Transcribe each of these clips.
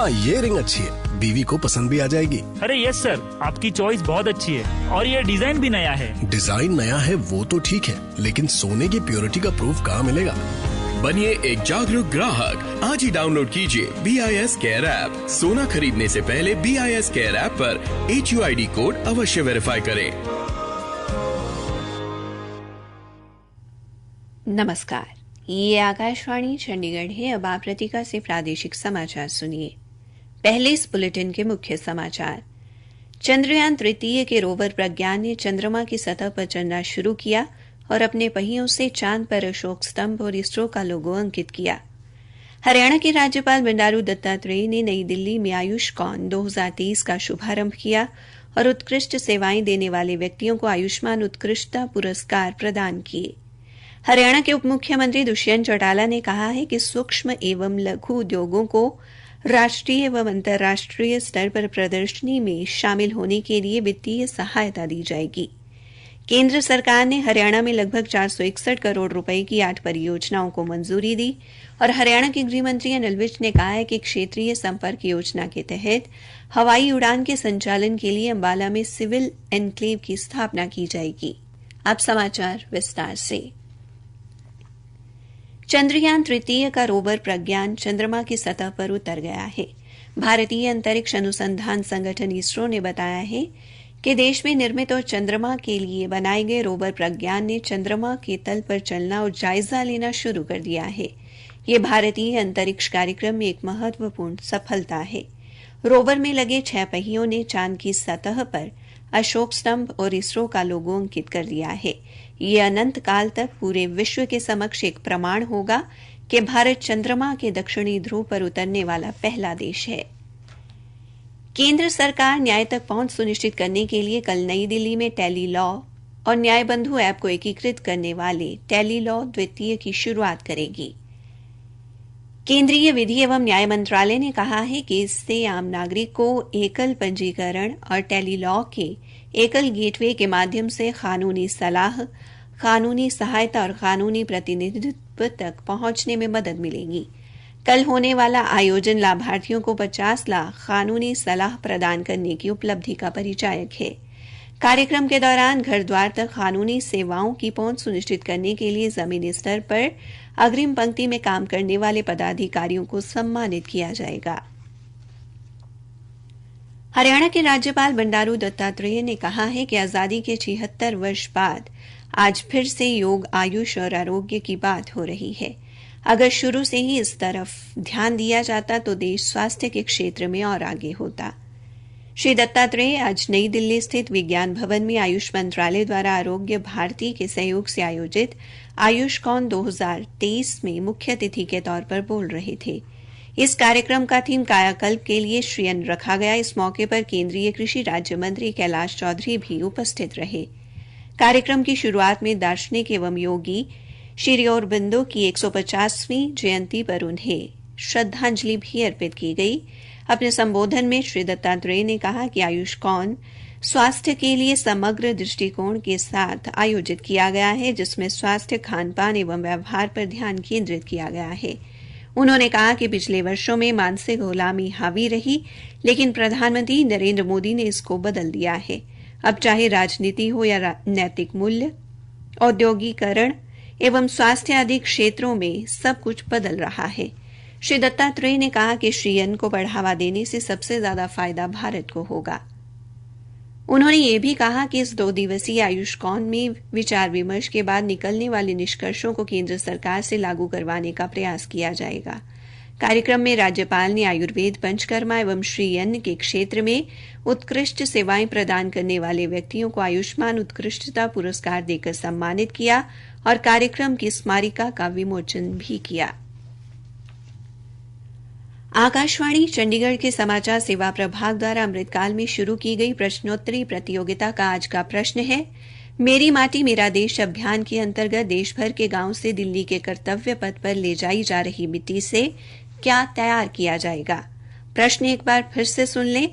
हाँ, ये रिंग अच्छी है, बीवी को पसंद भी आ जाएगी। अरे यस सर, आपकी चॉइस बहुत अच्छी है और ये डिजाइन भी नया है। डिजाइन नया है वो तो ठीक है, लेकिन सोने की प्योरिटी का प्रूफ कहाँ मिलेगा? बनिए एक जागरूक ग्राहक। आज ही डाउनलोड कीजिए BIS केयर ऐप। सोना खरीदने से पहले BIS केयर ऐप पर HUID कोड अवश्य वेरीफाई करें। नमस्कार, ये आकाशवाणी चंडीगढ़ है। अब आप रतिका से प्रादेशिक समाचार सुनिए। पहले इस बुलेटिन के मुख्य समाचार। चंद्रयान तृतीय के रोवर प्रज्ञान ने चंद्रमा की सतह पर चलना शुरू किया और अपने पहियों से चांद पर अशोक स्तंभ और इसरो का लोगो अंकित किया। हरियाणा के राज्यपाल बंडारू दत्तात्रेय ने नई दिल्ली में आयुष्कॉन 2023 का शुभारंभ किया और उत्कृष्ट सेवाएं देने वाले व्यक्तियों को आयुष्मान उत्कृष्टता पुरस्कार प्रदान किए। हरियाणा के उप मुख्यमंत्री दुष्यंत चौटाला ने कहा है कि सूक्ष्म एवं लघु उद्योगों को राष्ट्रीय एवं अंतर्राष्ट्रीय स्तर पर प्रदर्शनी में शामिल होने के लिए वित्तीय सहायता दी जाएगी। केंद्र सरकार ने हरियाणा में लगभग 461 करोड़ रुपए की 8 परियोजनाओं को मंजूरी दी और हरियाणा के गृह मंत्री अनिल विज ने कहा है कि क्षेत्रीय संपर्क योजना के तहत हवाई उड़ान के संचालन के लिए अंबाला में सिविल एनक्लेव की स्थापना की जाएगी। अब समाचार विस्तार से। चंद्रयान तृतीय का रोवर प्रज्ञान चंद्रमा की सतह पर उतर गया है। भारतीय अंतरिक्ष अनुसंधान संगठन इसरो ने बताया है कि देश में निर्मित और चंद्रमा के लिए बनाए गए रोवर प्रज्ञान ने चंद्रमा के तल पर चलना और जायजा लेना शुरू कर दिया है। यह भारतीय अंतरिक्ष कार्यक्रम में एक महत्वपूर्ण सफलता है। रोवर में लगे 6 पहियों ने चांद की सतह पर अशोक स्तंभ और इसरो का लोगो अंकित कर दिया है। यह अनंत काल तक पूरे विश्व के समक्ष एक प्रमाण होगा कि भारत चंद्रमा के दक्षिणी ध्रुव पर उतरने वाला पहला देश है। केंद्र सरकार न्याय तक पहुंच सुनिश्चित करने के लिए कल नई दिल्ली में टेली लॉ और न्याय बंधु ऐप को एकीकृत करने वाले टेली लॉ द्वितीय की शुरुआत करेगी। केंद्रीय विधि एवं न्याय मंत्रालय ने कहा है कि इससे आम नागरिक को एकल पंजीकरण और टेली लॉ के एकल गेटवे के माध्यम से कानूनी सलाह, कानूनी सहायता और कानूनी प्रतिनिधित्व तक पहुंचने में मदद मिलेगी। कल होने वाला आयोजन लाभार्थियों को 50 लाख कानूनी सलाह प्रदान करने की उपलब्धि का परिचायक है। कार्यक्रम के दौरान घर द्वार तक कानूनी सेवाओं की पहुंच सुनिश्चित करने के लिए जमीनी स्तर पर अग्रिम पंक्ति में काम करने वाले पदाधिकारियों को सम्मानित किया जाएगा। हरियाणा के राज्यपाल बंडारू दत्तात्रेय ने कहा है कि आजादी के 76 वर्ष बाद आज फिर से योग, आयुष और आरोग्य की बात हो रही है। अगर शुरू से ही इस तरफ ध्यान दिया जाता तो देश स्वास्थ्य के क्षेत्र में और आगे होता। श्री दत्तात्रेय आज नई दिल्ली स्थित विज्ञान भवन में आयुष मंत्रालय द्वारा आरोग्य भारती के सहयोग से आयोजित आयुष्कॉन 2023 में मुख्य अतिथि के तौर पर बोल रहे थे। इस कार्यक्रम का थीम कायाकल्प के लिए श्रीयन रखा गया। इस मौके पर केंद्रीय कृषि राज्य मंत्री कैलाश चौधरी भी उपस्थित रहे। कार्यक्रम की शुरुआत में दार्शनिक एवं योगी श्री अरबिंदो की 150वीं जयंती पर उन्हें श्रद्धांजलि भी अर्पित की गई। अपने संबोधन में श्री दत्तात्रेय ने कहा कि आयुष्कॉन स्वास्थ्य के लिए समग्र दृष्टिकोण के साथ आयोजित किया गया है, जिसमें स्वास्थ्य, खान-पान एवं व्यवहार पर ध्यान केंद्रित किया गया है। उन्होंने कहा कि पिछले वर्षों में मानसिक गुलामी हावी रही, लेकिन प्रधानमंत्री नरेंद्र मोदी ने इसको बदल दिया है। अब चाहे राजनीति हो या नैतिक मूल्य, औद्योगिकरण एवं स्वास्थ्य आदि क्षेत्रों में सब कुछ बदल रहा है। श्री दत्तात्रेय ने कहा कि श्रीयन को बढ़ावा देने से सबसे ज्यादा फायदा भारत को होगा। उन्होंने ये भी कहा कि इस 2 दिवसीय आयुष्कॉन में विचार विमर्श के बाद निकलने वाले निष्कर्षों को केंद्र सरकार से लागू करवाने का प्रयास किया जाएगा। कार्यक्रम में राज्यपाल ने आयुर्वेद, पंचकर्मा एवं श्रीयन के क्षेत्र में उत्कृष्ट सेवाएं प्रदान करने वाले व्यक्तियों को आयुष्मान उत्कृष्टता पुरस्कार देकर सम्मानित किया और कार्यक्रम की स्मारिका का विमोचन भी किया। आकाशवाणी चंडीगढ़ के समाचार सेवा प्रभाग द्वारा अमृतकाल में शुरू की गई प्रश्नोत्तरी प्रतियोगिता का आज का प्रश्न है, मेरी माटी मेरा देश अभियान के अंतर्गत देश भर के गांव से दिल्ली के कर्तव्य पथ पर ले जाई जा रही मिट्टी से क्या तैयार किया जाएगा। प्रश्न एक बार फिर से सुन लें।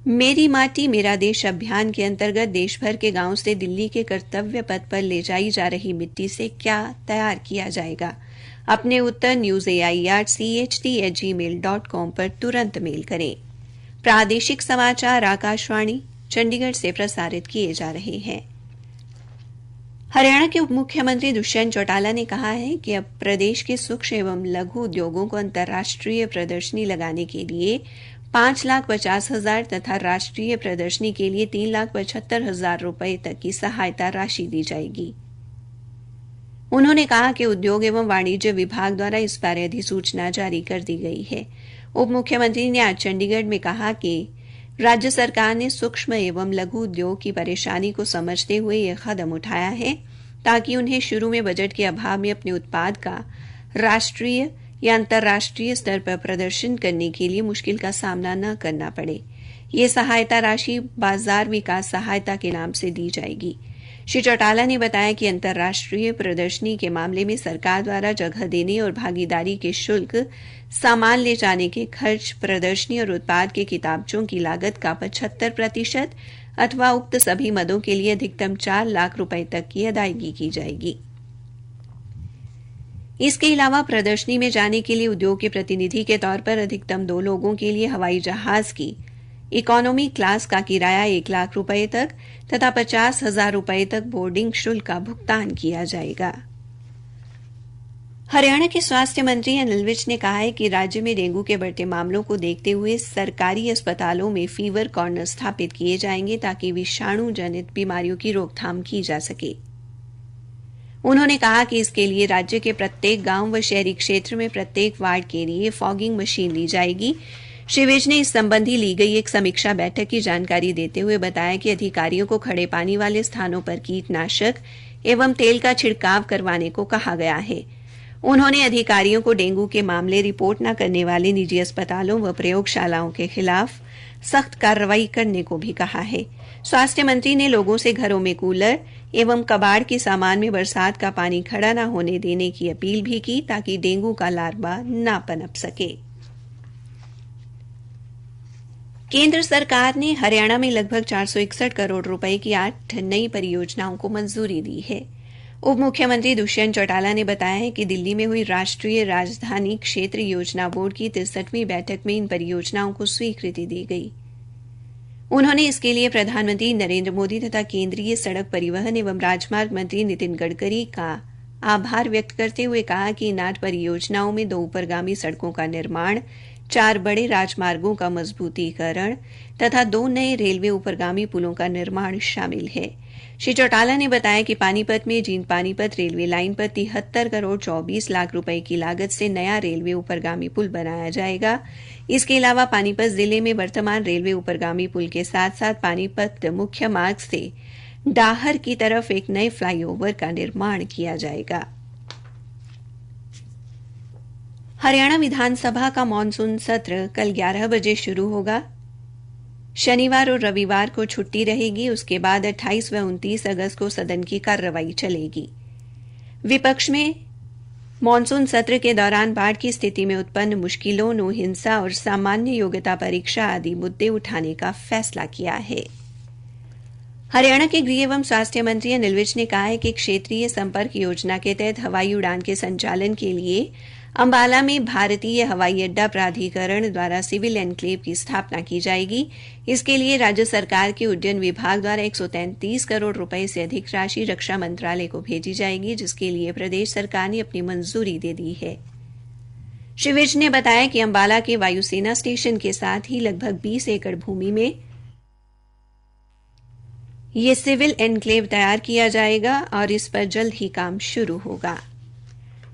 मेरी माटी मेरा देश अभियान के अंतर्गत देश भर के गांव से दिल्ली के कर्तव्य पथ पर ले जाई जा रही मिट्टी से क्या तैयार किया जाएगा। अपने उत्तर newsair.cht@gmail.com पर तुरंत मेल करें। प्रादेशिक समाचार आकाशवाणी चंडीगढ़ से प्रसारित किए जा रहे हैं। हरियाणा के उप मुख्यमंत्री दुष्यंत चौटाला ने कहा है कि अब प्रदेश के सूक्ष्म एवं लघु उद्योगों को अंतर्राष्ट्रीय प्रदर्शनी लगाने के लिए 5,50,000 तथा राष्ट्रीय प्रदर्शनी के लिए 3,75,000 रुपए तक की सहायता राशि दी जाएगी। उन्होंने कहा कि उद्योग एवं वाणिज्य विभाग द्वारा इस बारे अधिसूचना जारी कर दी गई है। उप मुख्यमंत्री ने आज चंडीगढ़ में कहा कि राज्य सरकार ने सूक्ष्म एवं लघु उद्योग की परेशानी को समझते हुए यह कदम उठाया है ताकि उन्हें शुरू में बजट के अभाव में अपने उत्पाद का राष्ट्रीय या अंतर्राष्ट्रीय स्तर पर प्रदर्शन करने के लिए मुश्किल का सामना न करना पड़े। यह सहायता राशि बाजार विकास सहायता के नाम से दी जाएगी। श्री चौटाला ने बताया कि अंतर्राष्ट्रीय प्रदर्शनी के मामले में सरकार द्वारा जगह देने और भागीदारी के शुल्क, सामान ले जाने के खर्च, प्रदर्शनी और उत्पाद के किताबचों की लागत का 75% अथवा उक्त सभी मदों के लिए अधिकतम 4 लाख रुपए तक की अदायगी की जाएगी। इसके अलावा प्रदर्शनी में जाने के लिए उद्योग के प्रतिनिधि के तौर पर अधिकतम 2 लोगों के लिए हवाई जहाज की इकोनॉमी क्लास का किराया 1 लाख रुपए तक तथा 50,000 रुपए तक बोर्डिंग शुल्क का भुगतान किया जाएगा। हरियाणा के स्वास्थ्य मंत्री अनिल विज ने कहा है कि राज्य में डेंगू के बढ़ते मामलों को देखते हुए सरकारी अस्पतालों में फीवर कॉर्नर स्थापित किए जाएंगे ताकि विषाणु जनित बीमारियों की रोकथाम की जा सके। उन्होंने कहा कि इसके लिए राज्य के प्रत्येक गांव व शहरी क्षेत्र में प्रत्येक वार्ड के लिए फॉगिंग मशीन ली जाएगी। श्री विज ने इस संबंधी ली गई एक समीक्षा बैठक की जानकारी देते हुए बताया कि अधिकारियों को खड़े पानी वाले स्थानों पर कीटनाशक एवं तेल का छिड़काव करवाने को कहा गया है। उन्होंने अधिकारियों को डेंगू के मामले रिपोर्ट न करने वाले निजी अस्पतालों व प्रयोगशालाओं के खिलाफ सख्त कार्रवाई करने को भी कहा है। स्वास्थ्य मंत्री ने लोगों से घरों में कूलर एवं कबाड़ के सामान में बरसात का पानी खड़ा न होने देने की अपील भी की ताकि डेंगू का लार्वा न पनप सके। केंद्र सरकार ने हरियाणा में लगभग 461 करोड़ रुपए की 8 नई परियोजनाओं को मंजूरी दी है। उप मुख्यमंत्री दुष्यंत चौटाला ने बताया है कि दिल्ली में हुई राष्ट्रीय राजधानी क्षेत्र योजना बोर्ड की 63वीं बैठक में इन परियोजनाओं को स्वीकृति दी गई। उन्होंने इसके लिए प्रधानमंत्री नरेंद्र मोदी तथा केंद्रीय सड़क परिवहन एवं राजमार्ग मंत्री नितिन गडकरी का आभार व्यक्त करते हुए कहा कि इन 8 परियोजनाओं में 2 ऊपरगामी सड़कों का निर्माण, 4 बड़े राजमार्गों का मजबूतीकरण तथा 2 नए रेलवे ऊपरगामी पुलों का निर्माण शामिल है। श्री चौटाला ने बताया कि पानीपत में जींद पानीपत रेलवे लाइन पर 73 करोड़ 24 लाख रुपए की लागत से नया रेलवे ऊपरगामी पुल बनाया जाएगा। इसके अलावा पानीपत जिले में वर्तमान रेलवे ऊपरगामी पुल के साथ साथ पानीपत मुख्य मार्ग से डाहर की तरफ एक नए फ्लाईओवर का निर्माण किया जाएगा। हरियाणा विधानसभा का मॉनसून सत्र कल 11 बजे शुरू होगा। शनिवार और रविवार को छुट्टी रहेगी। उसके बाद 28 व 29 अगस्त को सदन की कार्रवाई चलेगी। विपक्ष में मॉनसून सत्र के दौरान बाढ़ की स्थिति में उत्पन्न मुश्किलों, नो हिंसा और सामान्य योग्यता परीक्षा आदि मुद्दे उठाने का फैसला किया है। हरियाणा के गृह एवं स्वास्थ्य मंत्री अनिल विज ने कहा है कि क्षेत्रीय संपर्क योजना के तहत हवाई उड़ान के संचालन के लिए अंबाला में भारतीय हवाई अड्डा प्राधिकरण द्वारा सिविल एनक्लेव की स्थापना की जाएगी। इसके लिए राज्य सरकार के उड्डयन विभाग द्वारा 133 करोड़ रुपए से अधिक राशि रक्षा मंत्रालय को भेजी जाएगी, जिसके लिए प्रदेश सरकार ने अपनी मंजूरी दे दी है। श्री विज ने बताया कि अंबाला के वायुसेना स्टेशन के साथ ही लगभग 20 एकड़ भूमि में यह सिविल एनक्लेव तैयार किया जाएगा और इस पर जल्द ही काम शुरू होगा।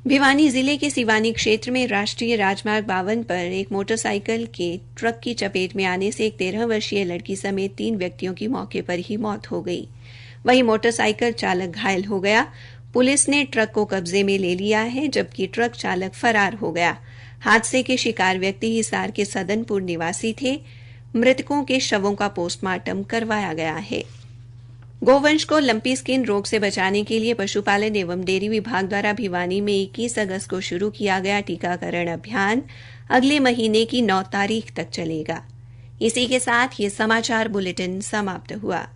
भिवानी जिले के सिवानी क्षेत्र में राष्ट्रीय राजमार्ग 52 पर एक मोटरसाइकिल के ट्रक की चपेट में आने से एक 13 वर्षीय लड़की समेत 3 व्यक्तियों की मौके पर ही मौत हो गई। वहीं मोटरसाइकिल चालक घायल हो गया। पुलिस ने ट्रक को कब्जे में ले लिया है, जबकि ट्रक चालक फरार हो गया। हादसे के शिकार व्यक्ति हिसार के सदनपुर निवासी थे। मृतकों के शवों का पोस्टमार्टम करवाया गया है। गोवंश को लंपी स्किन रोग से बचाने के लिए पशुपालन एवं डेयरी विभाग द्वारा भिवानी में 21 अगस्त को शुरू किया गया टीकाकरण अभियान अगले महीने की 9 तारीख तक चलेगा। इसी के साथ ये समाचार बुलेटिन समाप्त हुआ।